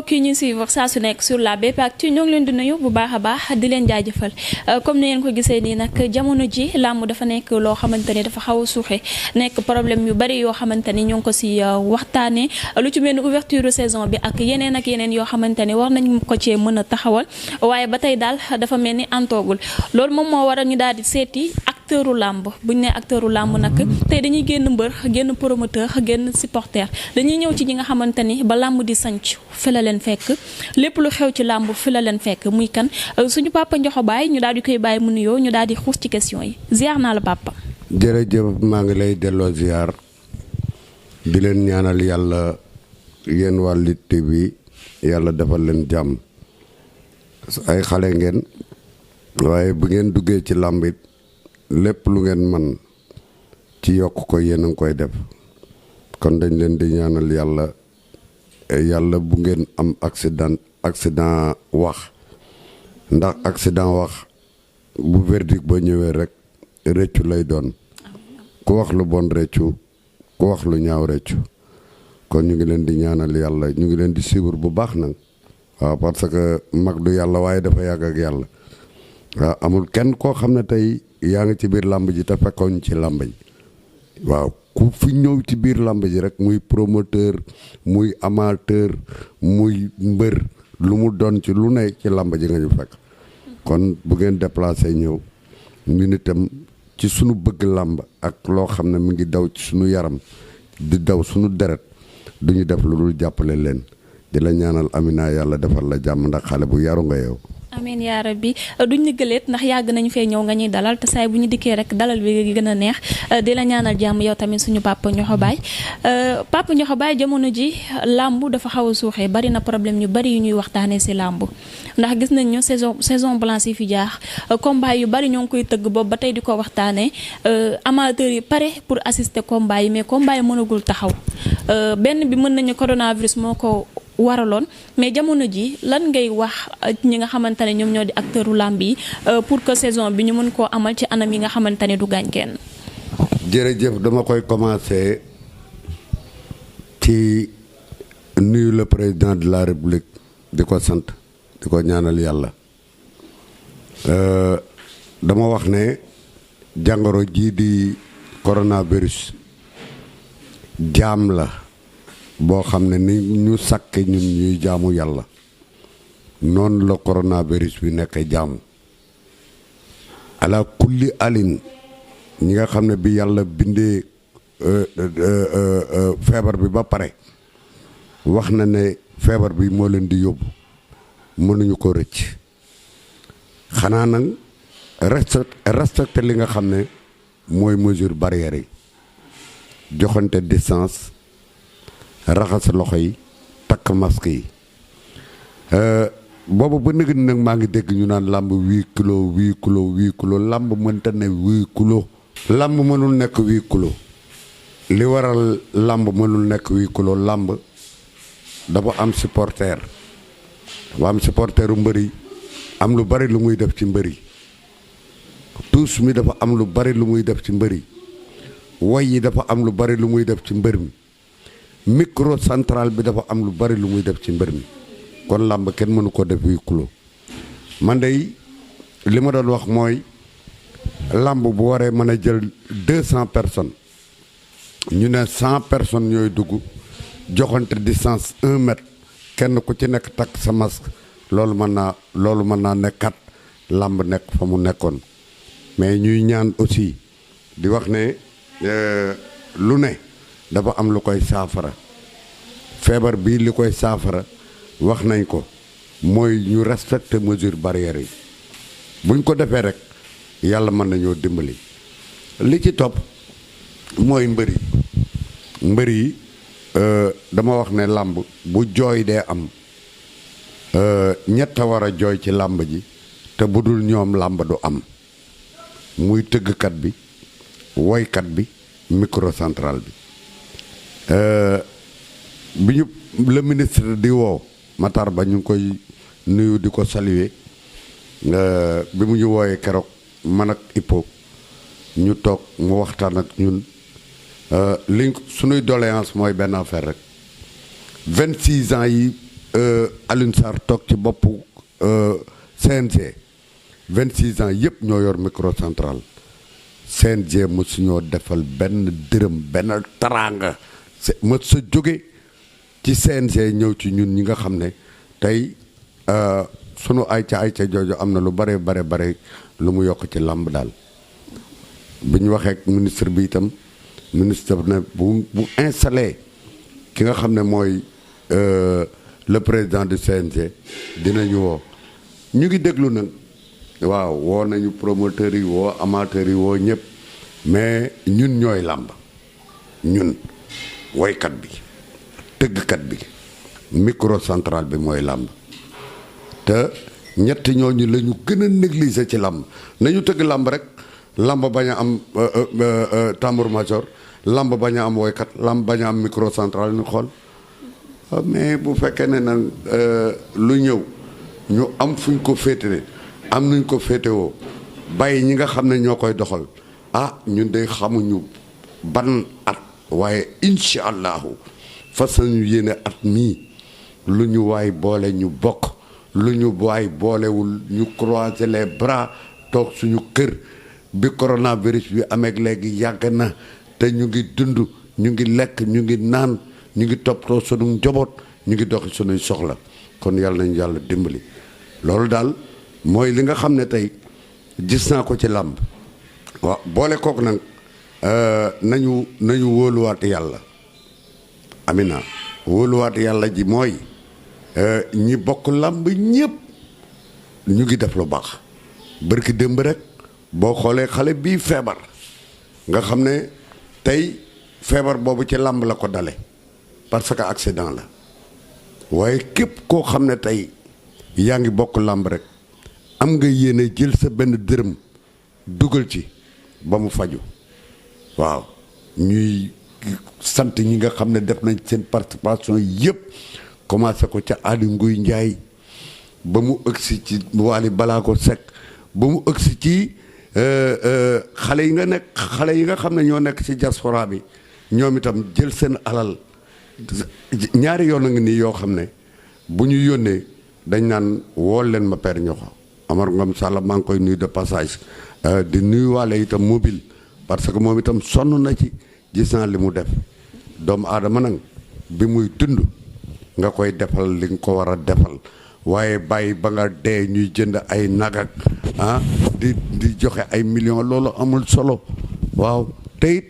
mbokk yi ñu suivre saa su nekk sur la BP Actu ñoo ngi leen di nuyu bu baax a baax di leen jaajëfal comme ni ngeen ko gisee nii nag jamono ji làmb dafa nekk loo xamante ni dafa xaw a suuxe nekk problème yu bari yoo xamante ni ñoo ngi ko si waxtaanee lu ci mel ni ouverture saison bi ak yeneen yoo xamante ni war nañ ko cee mën a taxawal waaye ba tey daal dafa mel ni antoogul loolu moom moo waral ñu daal di seeti acteuru làmb buñ ne acteuru làmb nag tey dañuy génn mbër génn promoteur génn supporter dañuy ñëw ci ñi nga xamante ni ba làmb di sanc fi la leen fekk lépp lu xew ci làmb fi la leen fekk muy kan suñu papa Ndiokho Baye ñu daal di koy bàyyi mu nuyoo ñu daal di xuus ci question yi ziar naa la papa. jërëjëf maa ngi lay delloo ziar di leen ñaanal yàlla yéen waa Lutte TV yàlla defal leen jàmm ay xale ngeen waaye bu ngeen duggee ci làmb it lépp lu ngeen man ci yokk ko yéen a ngi koy def kon dañ leen di ñaanal yàlla bu ngeen am accident wax ndax accident wax bu verdict ba ñëwee rek rëccu lay doon ku wax lu bon rëccu ku wax lu ñaaw rëccu kon ñu ngi leen di ñaanal yàlla ñu ngi leen di suivre bu baax nag waaw parce que mag du yàlla waaye dafa yàgg ak yàlla waaw amul kenn koo xam ne tey yaa ngi ci biir làmb ji te fekkoon ci làmb ji waaw ku fi ñëw ci biir làmb ji rek muy promoteur muy amateur muy mbër lu mu doon ci lu ne ci làmb ji nga ñu fekk kon bu ngeen déplacé ñëw ñu itam ci sunu bëgg làmb ak loo xam ne mu ngi daw ci sunu yaram di daw sunu deret duñu def lu dul jàppale leen di la ñaanal Amina yàlla defal la jàmm ndax xale bu yaru nga yow. amiin yaa rabbi duñ ñu gëleet ndax yàgg nañu fee ñëw nga ñuy dalal te saay bu ñu dikkee rek dalal bi gën a neex di la ñaanal jàmm yow tamit suñu papa Ndiokho Baye papa Ndiokho Baye jamono ji làmb dafa xaw a suuxee bari na problème yu bari yu ñuy waxtaanee si làmb ndax gis nañ ñu saison blanche yi fi jaax combat yu bari ñoo ngi koy tëgg boobu ba tey di ko waxtaanee amateurs yi pare pour assister combat yi mais combat yi mënagul taxaw benn bi mën nañu coronavirus moo ko waraloon mais jamono ji lan ngay wax ñi nga xamante ne ñoom ñoo di acteuru làmb yi pour que saison bi ñu mën koo amal ci anam yi nga xamante ne du gaañ kenn. jërëjëf dama koy commencer ci nuyu le président de la république di ko sant di ko ñaanal yàlla dama wax ne jàngoro jii di coronavirus jaam la boo xam ne ni ñu sàkke ñun ñuy jaamu yàlla noonu la coronavirus bi nekk jaamu ala kulli alin ñi nga xam ne bi yàlla bindee feebar bi ba pare wax na ne feebar bi moo leen di yóbbu mënuñu ko rëcc xanaa nag respecté li nga xam ne mooy mesure barrière yi joxante distance raxas loxo yi takk masque yi boobu ba nëgg nag maa ngi dégg ñu naan làmb 8 kilos làmb mënta ne 8 kilos làmb mënul nekk 8 kilos li waral làmb mënul nekk 8 kilos làmb dafa am supporter dafa am supporteru mbëri am lu bari lu muy def ci mbëri tous mi dafa am lu bari lu muy def ci mbëri way yi dafa am lu bari lu muy def ci mbër mi micro central bi dafa am lu bari lu muy def ci mbër mi kon làmb kenn mënu ko def 8 kilos man de li ma doon wax mooy làmb bu waree mën a jël 200 personnes ñu ne 100 personnes ñooy dugg joxante distance 1 mètre kenn ku ci nekk takk sa masque loolu mën naa nekkat làmb nekk fa mu nekkoon mais ñuy ñaan aussi di wax ne lu ne dafa am lu koy saafara feebar bii li koy saafara wax nañ ko mooy ñu respecter mesure barrière yi buñ ko defee rek yàlla mën nañoo dimbali li ci topp mooy mbër yi dama wax ne làmb bu jooy dee am ñett a war a jooy ci làmb ji te bu dul ñoom làmb du am muy tëggkat bi woykat bi micro central bi bi ñu le ministre di woo Matar Ba ñu ngi koy nuyu di ko saluer bi mu ñu wooyee keroog man ak Hippo ñu toog mu waxtaan ak ñun suñuy doléance mooy benn affaire rek 26 ans yi Alioune Sarr toog ci boppu CNG 26 ans yëpp ñoo yor microcentral CNG mosu ñoo defal benn dërëm benn taraanga mos sa jóge ci CNG ñëw ci ñun ñi nga xam ne tey sunu ayca jooju am na lu bare lu mu yokk ci làmb daal bi ñu waxee ak ministre bi itam ministre ne bu installé ki nga xam ne mooy le président du CNG dinañu woo ñu ngi déglu nag waaw woo nañu promoteurs yi woo amateurs yi woo ñëpp mais ñun ñooy làmb ñun woykat bi tëggkat bi microcentral bi mooy làmb te ñetti ñooñu la ñu gën a négliger ci làmb nañu tëgg làmb rek làmb bañ a am tambour major làmb bañ a am woykat làmb bañ a am microcentral ñu xool mais bu fekkee ne nag lu ñëw ñu am fuñ ko féetale am nuñ ko féetewoo bàyyi ñi nga xam ne ñoo koy doxal ñun de xamuñu ban at waaye incha allahu fas nañu yéene at mii lu ñu waay boole ñu bokk lu ñu waay boolewul ñu croiser les bras toog suñu kër bi coronavirus bi amee léegi yàgg na te ñu ngi dund ñu ngi lekk ñu ngi naan ñu ngi toppatoo sunu njaboot ñu ngi doxi sunuy soxla kon yàlla nañu yàlla dimbali loolu daal mooy li nga xam ne tey gis naa ko ci làmb waaw boole kook nag nañu wóoluwaat yàlla amina wóoluwaat yàlla ji mooy ñi bokk làmb ñëpp ñu ngi def lu baax bërki démb rek boo xoolee xale bii feebar nga xam ne tey feebar boobu ci làmb la ko dale parce que accident la waaye képp koo xam ne tey yaa ngi bokk làmb rek am nga yéene jël sa benn dërëm dugal ci ba mu faju waaw ñuy sant ñi nga xam ne def nañ seen participation yëpp commencé ko ca Aly Ngouille Ndiaye ba mu ëgsi ci Wally Ballago Seck ba mu ëgsi ci xale yi nga xam ne ñoo nekk ci diaspora bi ñoom itam jël seen alal ñaari yoon a ngi nii yoo xam ne bu ñu yónnee dañ naan wool leen ma Père Ñoxo Amar Ngom Sall maa ngi koy nuyu de passage di nuyuwaale itam mobile parce que moom itam sonn na ci gis naa li mu def doomu aadama nag bi muy dund nga koy defal li nga ko war a defal waaye bàyyi ba nga dee ñuy jënd ay nagak di joxe ay millions loolu amul solo waaw te it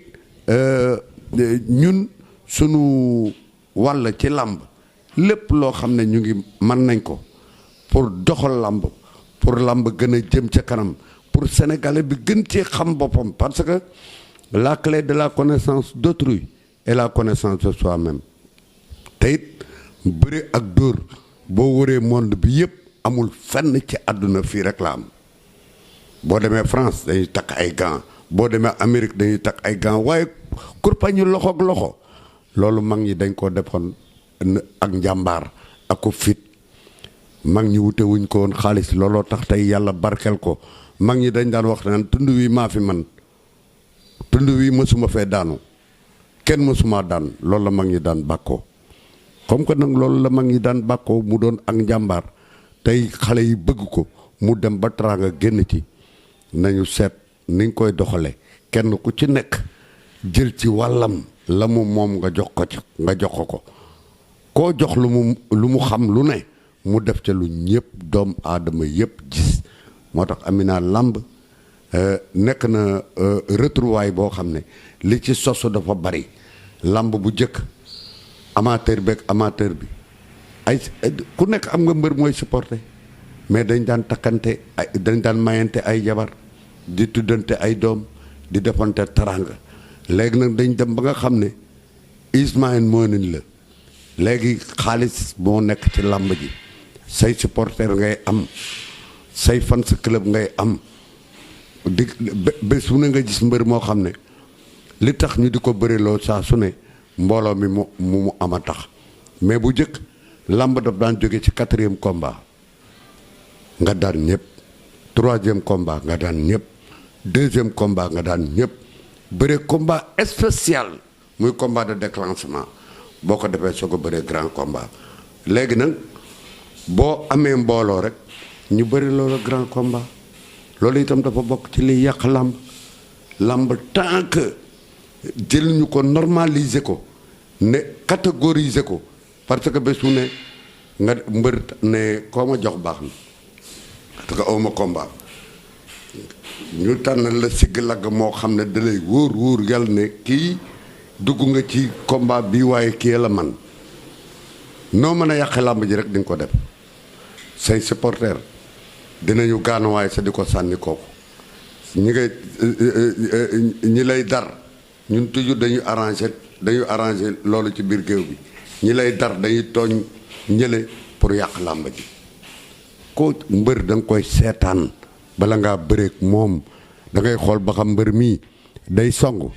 ñun sunu wàll ci làmb lépp loo xam ne ñu ngi mën nañ ko pour doxal làmb pour làmb gën a jëm ca kanam pour sénégalais bi gën cee xam boppam parce que la clé de la connaissance d'autrui est la connaissance de soi-même te it bëri ak dóor boo wëree monde bi yëpp amul fenn ci àdduna fii rek la am boo demee France dañuy takk ay gants boo demee Amérique dañuy takk ay gants waaye kurpañu loxo ak loxo loolu mag ñi dañ ko defoon ak njàmbaar ak ko fit mag ñi wute wuñ ko woon xaalis looloo tax tey yàlla barkel ko mag ñi dañ daan wax naan tund wi maa fi man tund wi mësuma fee daanu kenn mësuma daan loolu la mag ñi daan bàkkoo comme que nag loolu la mag ñi daan bàkkoo mu doon ak njàmbaar tey xale yi bëgg ko mu dem ba teraanga génn ci nañu seet niñ koy doxale kenn ku ci nekk jël ci wàllam la mu moom nga jox ko ci nga jox ko koo jox lu mu xam lu ne mu def ca lu ñëpp doom aadama yëpp gis moo tax Amina làmb nekk na retrouvaille boo xam ne li ci sosu dafa bari làmb bu jëkk amateur bi ay ku nekk am nga mbër mooy supporter mais dañ daan takkante dañ daan mayante ay jabar di tuddante ay doom di defante taranga léegi nag dañ dem ba nga xam ne Ismaël moo nañ la léegi xaalis moo nekk ci làmb ji say supporter ngay am say fans club ngay am di bés bu ne nga gis mbër moo xam ne li tax ñu di ko bëriloo saa su ne mbooloo mi mu am a tax mais bu njëkk làmb daf daan jóge ci 4e combat nga daan ñëpp 3e combat nga daan ñëpp 2e combat nga daan ñëpp bëre combat spécial muy combat de déclenchement boo ko defee soo ko bëree grand combat léegi nag boo amee mbooloo rek ñu bëri loolu grand combat loolu itam dafa bokk ci liy yàq làmb làmb tant que jël ñu ko normaliser ko ne catégoriser ko parce que bés bu ne nga mbër ne koo ma jox baax na parce que awma combat ñu tànn la sigg lagg moo xam ne dalay wóor yàlla ne kii dugg nga ci combat bi waaye kii la man noo mën a yàqe làmb ji rek di nga ko def say supporter dinañu gaanuwaay sa di ko sànni kooku ñi lay dar ñun toujours dañuy arranger loolu ci biir géew bi ñi lay dar dañuy tooñ ñële pour yàq làmb ji ko mbër da nga koy seetaan bala ngaa bëreek moom da ngay xool ba xam mbër mii day song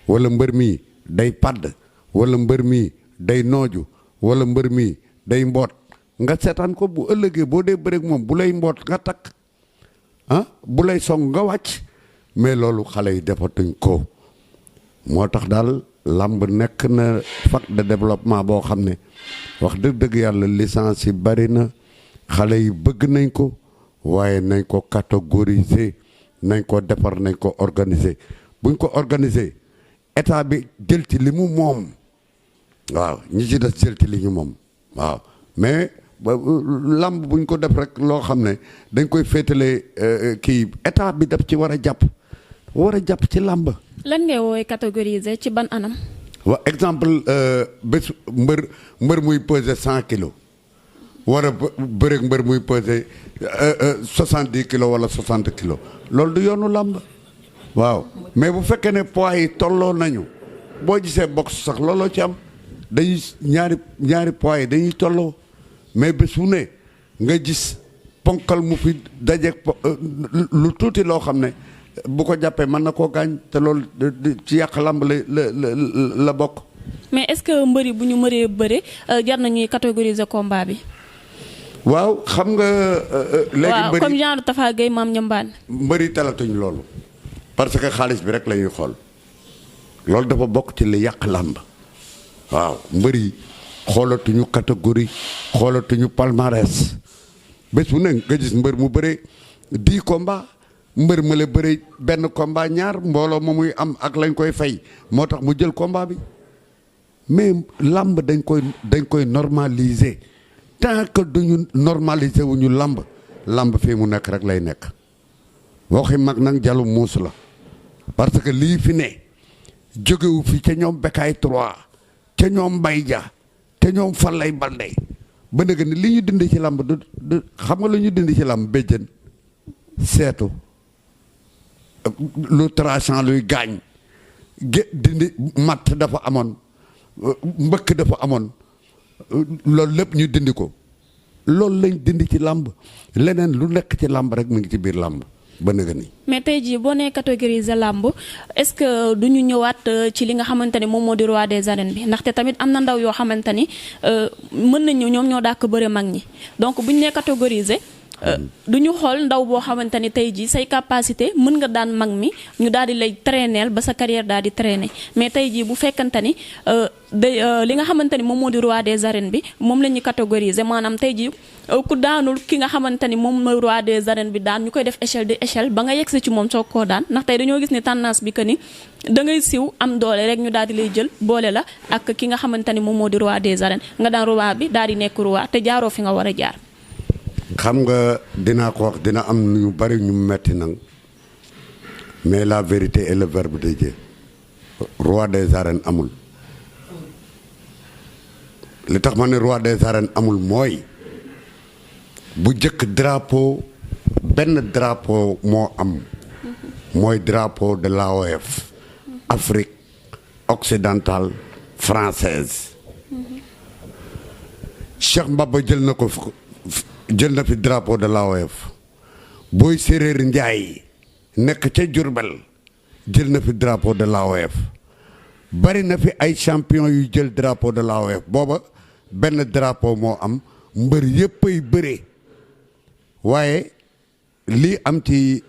wala mbër mii day padd wala mbër mii day nooju wala mbër mii day mboot nga seetaan ko bu ëllëgee boo dee bëreek moom bu lay mboot nga takk bu lay song nga wàcc mais loolu xale yi defatuñ ko moo tax daal làmb nekk na fac de développement boo xam ne wax dëgg yàlla licence yi bari na xale yi bëgg nañ ko waaye nañ ko catégoriser nañ ko defar nañ ko organiser buñ ko organiser état bi jël ci li mu moom waaw ñi ci des jël ci li ñu moom waaw mais làmb buñ ko def rek loo xam ne dañ koy féetale kii état bi daf ci war a jàpp ci làmb. lan ngay woowee catégoriser ci ban anam. waa exemple bés mbër muy peser 100 kilos war a bëreeg mbër muy peser 70 kilos wala 60 kilos loolu du yoonu làmb waaw mais bu fekkee ne poids yi tolloo nañu boo gisee boxe sax looloo ci am dañuy ñaari poids yi dañuy tolloo mais bés bu ne nga gis ponkal mu fi dajeeg lu tuuti loo xam ne bu ko jàppee mën na koo gaañ te loolu ci yàq làmb la bokk. mais est-ce que mbëri bu ñu mëree bëre jar nañuy catégoriser combat bi. waaw xam nga. léegi mbëri comme genre Tafa Gueye Maam Ñambaan. mbëri talatuñ loolu. parce que xaalis bi rek la ñuy xool loolu dafa bokk ci li yàq làmb waaw mbëri xoolatuñu catégorie xoolatuñu palmarès bés bu ne nga gis mbër mu bëre 10 combats. mbër ma la bëre benn combat ñaar mbooloo ma muy am ak lañ koy fay moo tax mu jël combat bi mais làmb dañ koy normaliser tant que duñu normaliser wuñu làmb fii mu nekk rek lay nekk waxi mag nag jalu muus la parce que lii fi ne jógewu fi ca ñoom Bécaye 3 ca ñoom Mbaye Dia ca ñoom Falaye Baldé ba nag ni li ñu dindi ci làmb du xam nga lu ñu dindi ci làmb béjjën seetu lu tranchant luy gaañ dindi matt dafa amoon mbëkk dafa amoon loolu lépp ñu dindi ko loolu lañ dindi ci làmb leneen lu nekk ci làmb rek mu ngi ci biir làmb ba nëga ni mais tey jii boo nee catégoriser làmb est-ce que du ñu ñëwaat ci li nga xamante ni moom moo di roi des arènes bi ndaxte tamit am na ndaw yoo xamante ni mën nañu ñoom ñoo dàkk bëre mag ñi donc bu ñu nee catégoriser du ñu xool ndaw boo xamante ni tey jii say capacité mën nga daan mag mi ñu daal di lay traîner ba sa carrière daal di traîner mais tey jii bu fekkante ni li nga xamante ni moom moo di roi des arènes bi moom la ñuy catégoriser maanaam tey jii ku daanul ki nga xamante ni moom mooy roi des arènes bi daan ñu koy def échelle de échelle ba nga yegsi ci moom soog koo daan ndax tey dañoo gis ni tendance bi que ni da ngay siw am doole rek ñu daal di lay jël boole la ak ki nga xamante ni moom moo di roi des arènes nga daan roi bi daal di nekk roi te jaaroo fi nga war a jaar. xam nga dinaa ko wax dina am ñu bari ñu metti nag mais la vérité est le verbe de Dieu roi des arènes amul li tax ma ne roi des arènes amul mooy bu jëkk drapeau benn drapeau moo am mooy drapeau de l'AOF Afrique occidentale française Cheikh Mbaba jël na fi drapeau de l'AOF Boy Séréer Njaay nekk ca Jurbel jël na fi drapeau de l'AOF bari na fi ay champion yu jël drapeau de l'AOF booba benn drapeau moo am mbër yëpp ay bëree waaye lii am ci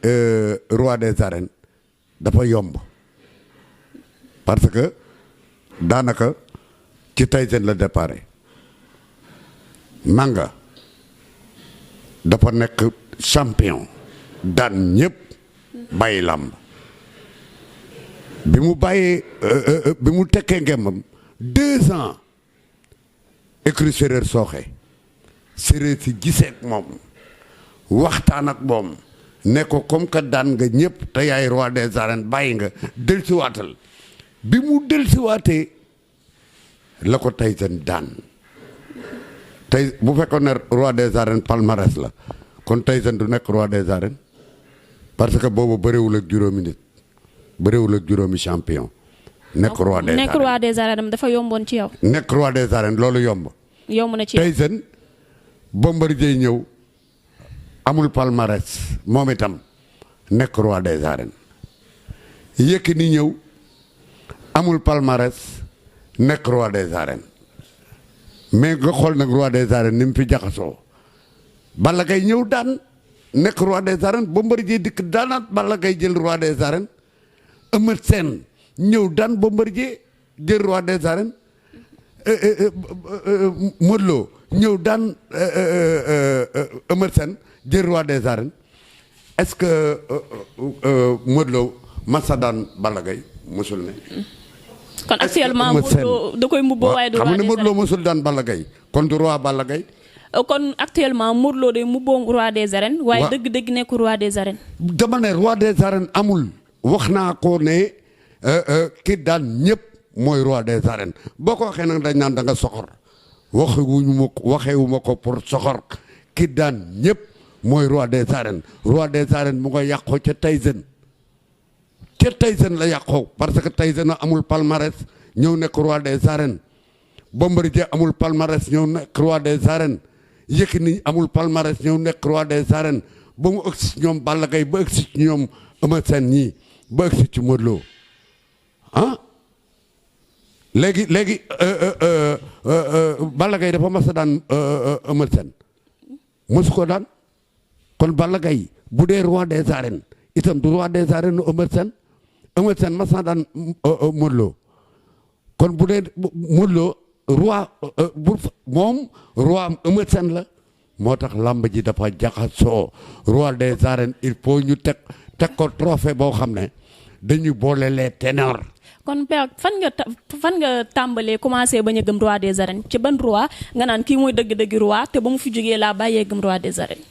roi des arènes dafa yomb parce que daanaka ci Tyson la déparé Manga dafa nekk champion daan ñëpp bàyyi làmb bi mu bàyyee bi mu tekkee ngembam 2 ans écurie Séeréer sooxe séeréer si gisee ak moom waxtaan ak moom ne ko comme que daan nga ñëpp te yaay roi des arènes bàyyi nga dellusiwaatal bi mu dellusiwaatee la ko Tyson daan tey bu fekkoon ne roi des arènes palmarès la kon Tyson du nekk roi des arènes parce que boobu bëriwul ak juróomi nit bëriwul ak juróomi champion. nekk roi des arènes nekk roi des arènes dafa yomboon ci yow. nekk roi des arènes loolu yomb. yomb na ci yow Tyson Bombardier ñëw amul palmarès moom itam nekk roi des arènes Yékini ñëw amul palmarès nekk roi des arènes mais nga xool nag roi des arènes ni mu fi jaxasoo Balla Gaye ñëw daan nekk roi des arènes Bombardier dikk daanaat Balla Gaye jël roi des arènes Eumeu Sène ñëw daan Bombardier jël roi des arènes Modou Lo ñëw daan Eumeu Sène jël roi des arènes est-ce que Modou Lo masa daan Balla Gaye mosul ne. kon actuellement Modou Lo da koy mbubboo waaye du roi des arènes. xam nga ne Modou Lo mosul daan Balla Gaye kon du roi Balla Gaye. kon actuellement Modou Lo day mbubboo roi des arènes. waaye dëgg-dëgg nekk roi des arènes. dama ne roi des arènes amul. wax naa ko ne ki daan ñëpp mooy roi des arènes boo ko waxee nag dañ naan da nga soxor waxewuma ko pour soxor ki daan ñëpp mooy roi des arènes mu nga yàqoo ca Tyson la yàqoo parce que Tyson amul palmarès ñëw nekk roi des arènes Bombardier amul palmarès ñëw nekk roi des arènes Yékini amul palmarès ñëw nekk roi des arènes ba mu ëgsi ci ñoom Balla Gaye ba ëgsi ci ñoom Eumeu Sène ñii ba ëgsi ci Modou Lo ah léegi Balla Gaye dafa mas a daan Eumeu Sène mosu ko daan kon Balla Gaye bu dee roi des arènes itam du roi des arènes Eumeu Sène mas na daan Modou Lo kon bu dee Modou Lo roi moom roi am Eumeu Sène la moo tax làmb ji dafa jaxasoo roi des arènes il faut ñu teg ko trophée boo xam ne dañuy boole les ténors. kon père fan nga tàmbalee commencé bañ a gëm roi des arènes ci ban roi nga naan kii mooy dëgg-dëgg roi te ba mu fi jógee laa bàyyee gëm roi des arènes.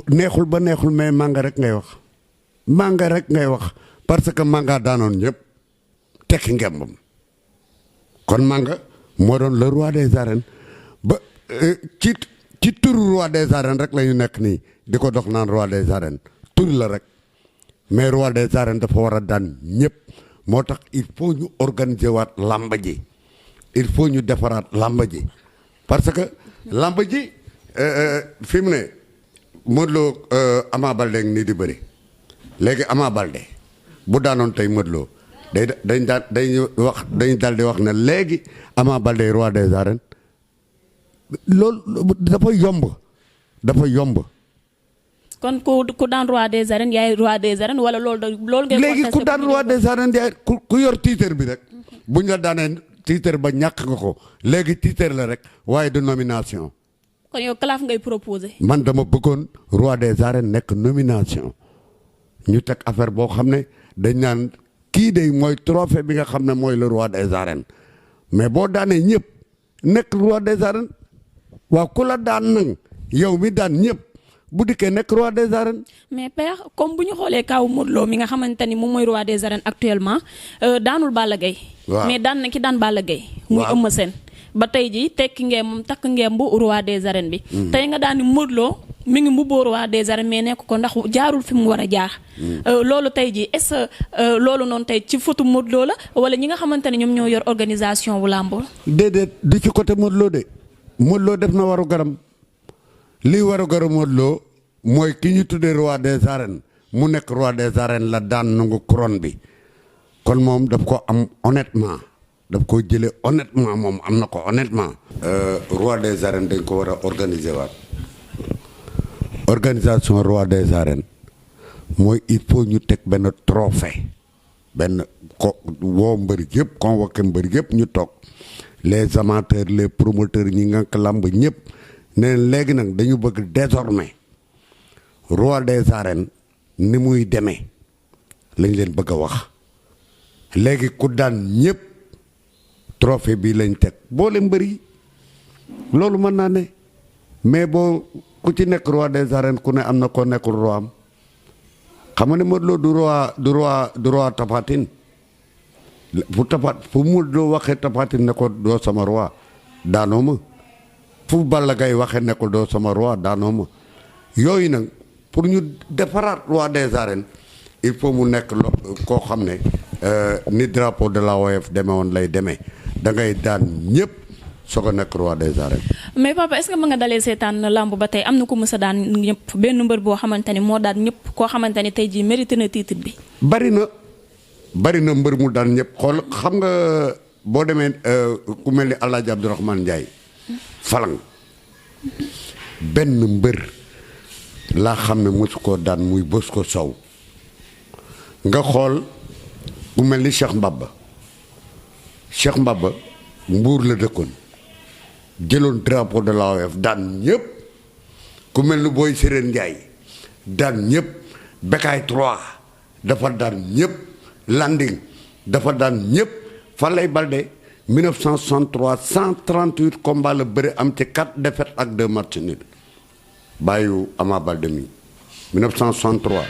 neexul ba neexul mais manga rek ngay wax parce que manga daanoon ñëpp tekki ngembam kon manga moo doon le roi des arènes ba ci turu roi des arènes rek la ñu nekk nii di ko dox naan roi des arènes tur la rek mais roi des arènes dafa war a daan ñëpp moo tax il faut ñu organiser waat làmb ji il faut ñu defaraat làmb ji parce que làmb ji fi mu ne Modou Lo Ama Baldé nii di bëri léegi Ama Baldé bu daanoon tey Modou Lo dañ dal di wax ne léegi Ama Baldé roi des arènes loolu dafa yomb. kon ku daan roi des arènes yaay roi des arènes wala loolu ngay léegi ku daan roi des arènes yaay ku yor titre bi rek buñ la daanee titre ba ñàkk nga ko léegi titre la rek waaye de nomination. kon yow kalaaf ngay proposé. man dama bëggoon roi des arènes nekk nomination ñu teg affaire boo xam ne dañ naan kii de mooy trophée bi nga xam ne mooy le roi des arènes mais boo daanee ñëpp nekk roi des arènes waaw ku la daan nag yow mi daan ñëpp bu dikkee nekk roi des arènes. mais père comme bu ñu xoolee kaw Modou Lo mi nga xamante ni moom mooy roi des arènes actuellement daanul Balla Gaye. mais daan na ki daan Balla Gaye. muy Eumeu Sène ba tey ji tekki ngeen moom takk ngeen bu roi des arènes bi. tey nga daan ni Modou Lo mi ngi mbubboo roi des arènes mais nekk ko ndax jaarul fi mu war a jaar. loolu tey ji est-ce que loolu noonu tey ci fotu Modou Lo la wala ñi nga xamante ne ñoom ñoo yor organisation wu làmb. déedéet du ci côté Modou Lo de Modou Lo def na waru garam. lii war a gërëm Modou Lo mooy ki ñu tuddee roi des arènes mu nekk roi des arènes la daan nangu couronne bi kon moom daf ko am honnêtement daf ko jëlee honnêtement moom am na ko honnêtement. roi des arènes dañ ko war a organiser waat organisation roi des arènes mooy il faut ñu teg benn trophée benn woo mbër yëpp convoqué mbër yëpp ñu toog les amateurs les promoteurs ñi nga làmb ñëpp. ne léegi nag dañu bëgg désormais roi des arènes ni muy demee lañ leen bëgg a wax léegi ku daan ñëpp trophée bi lañ teg boole mbër yi loolu mën naa ne mais boo ku ci nekk roi des arènes ku ne am na koo nekkul roi am xam nga ne Modou Lo du roi Tapha Tine fu mu doo waxee Tapha Tine ne ko doo sama roi daanoo ma fu Balla Gaye waxee ne ko doo sama roi daanoo ma yooyu nag pour ñu defaraat roi des arènes il faut mu nekk koo xam ne ni drapeau de la OF demee woon lay demee da ngay daan ñëpp soo ko nekk roi des arènes. mais papa est-ce que mën nga dalee seetaan lamb ba tey am na ko mës a daan ñëpp benn mbër boo xamante ni moo daan ñëpp koo xamante ni tey jii mérité na titre bi. bari na mbër mu daan ñëpp xool xam nga boo demee ku mel ni El Hadj Abdourahmane Ndiaye Falang benn mbër laa xam ne mosu koo daan muy bës ko sow nga xool ku mel ni Cheikh Mbaba Mbuur la dëkkoon jëloon drapeau de la OF daan ñëpp ku mel ni Boy Sérène Ndiaye daan ñëpp Bekaay 3 dafa daan ñëpp Landing dafa daan ñëpp Falaye Baldé 1963 138 combats la bëri am ci 4 défaites ak 2 matchs nuls bàyyu Ama Baldé mi 1963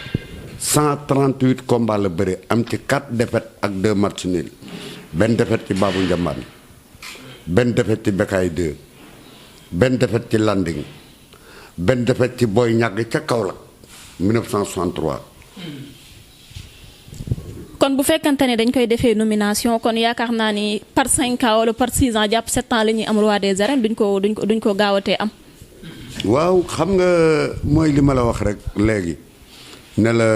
138 combats la bëri am ci 4 défaites ak 2 matchs nuls benn défaite ci Babou Ndiambane benn défaite ci Bekaay 2 benn défaite ci Landing benn défaite ci Boy Ñàgg ca Kaolack 1963. kon bu fekkante ne dañ koy defee nomination kon yaakaar naa ni par 5 ans wala par 6 ans jàpp 7 ans la ñuy am roi des arènes duñ ko gaawatee am. waaw xam nga mooy li ma la wax rek léegi ne la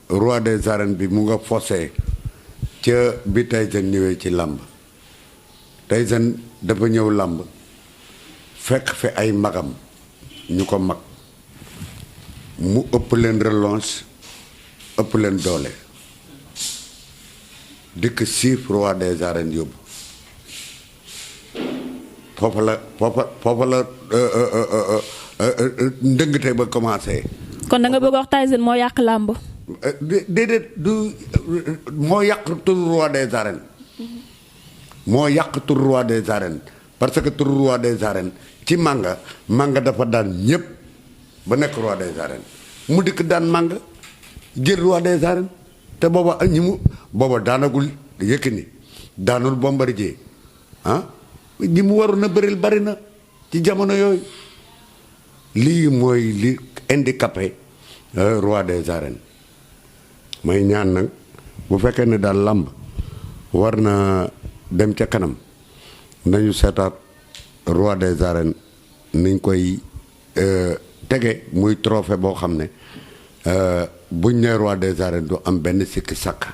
roi des arènes bi mu nga fosé ca bi Tyson ñëwee ci làmb Tyson dafa ñëw làmb fekk fi ay magam ñu ko mag mu ëpp leen relance ëpp leen doole dikk siif roi des arènes yóbbu foofa la ndëngte ba commencé. kon da nga bëgg wax Tyson moo yàq làmb. déedéet du moo yàq tur roi des arènes moo yàq tur roi des arènes parce que tur roi des arènes ci manga dafa daan ñëpp ba nekk roi des arènes mu dikk daan manga jël roi des arènes te booba booba daanagul Yékini daanul Bombardier ñi mu waroon a bëril bari na ci jamono yooyu lii mooy li handicapé roi des arènes may ñaan nag bu fekkee ne daal làmb war na dem ca kanam nañu seetaat roi des arènes niñ koy tege muy trophée boo xam ne buñ ne roi des arènes du am benn sikki sàkk